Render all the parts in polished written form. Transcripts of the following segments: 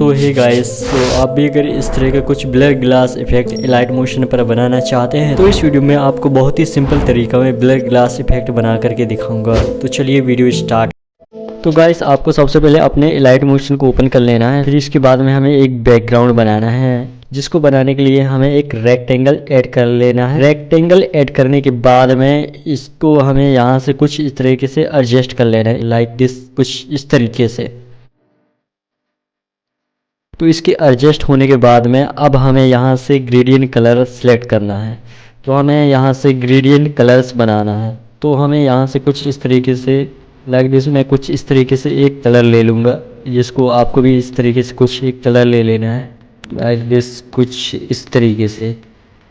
सो hey guys, आप भी अगर इस तरह का कुछ blur glass effect elite motion पर बनाना चाहते हैं तो इस वीडियो में आपको बहुत ही सिंपल तरीका में ब्लर ग्लास इफेक्ट बना करके दिखाऊंगा। तो चलिए वीडियो स्टार्ट। तो गाइस, आपको सबसे पहले अपने एलाइट मोशन को ओपन कर लेना है। फिर इसके बाद में हमें एक बैकग्राउंड बनाना है, जिसको बनाने के लिए हमें एक रेक्टेंगल ऐड कर लेना है। रेक्टेंगल ऐड करने के बाद में इसको हमें यहाँ से कुछ इस तरीके से एडजस्ट कर लेना है, लाइक दिस, कुछ इस तरीके से। तो इसके एडजस्ट होने के बाद में अब हमें यहाँ से ग्रेडियंट कलर सेलेक्ट करना है। तो हमें यहाँ से ग्रेडियंट कलर्स बनाना है। तो हमें यहाँ से कुछ इस तरीके से, लाइक दिस, मैं कुछ इस तरीके से एक कलर ले लूँगा, जिसको आपको भी इस तरीके से कुछ एक कलर ले लेना है, लाइक दिस, कुछ इस तरीके से।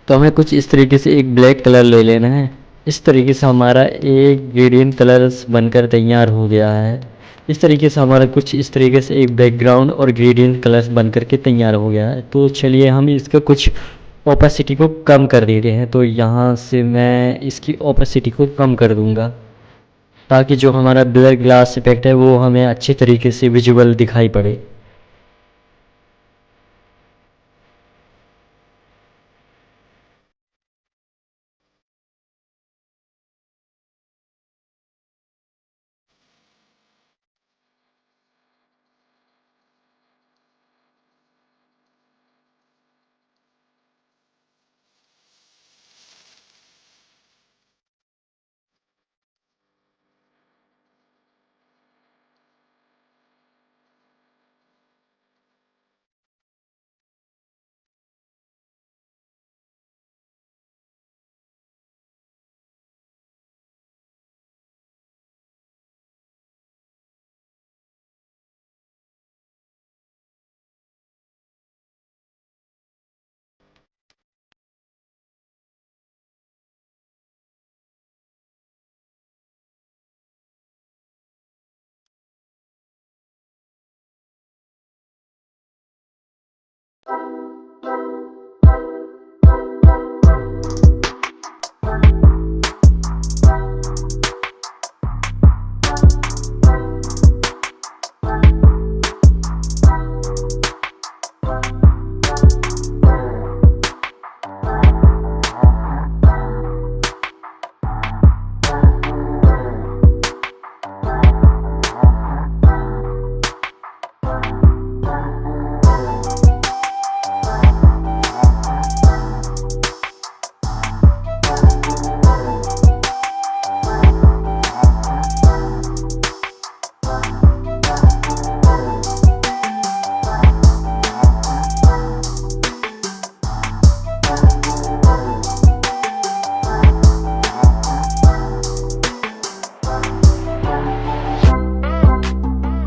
तो हमें कुछ इस तरीके से एक ब्लैक कलर ले लेना है। इस तरीके से हमारा एक ग्रेडियंट कलर्स बनकर तैयार हो गया है। इस तरीके से हमारा कुछ इस तरीके से एक बैकग्राउंड और ग्रेडियंट कलर्स बन करके तैयार हो गया है। तो चलिए हम इसका कुछ ओपेसिटी को कम कर देते हैं। तो यहाँ से मैं इसकी ओपेसिटी को कम कर दूँगा, ताकि जो हमारा ब्लर ग्लास इफेक्ट है वो हमें अच्छी तरीके से विजुअल दिखाई पड़े।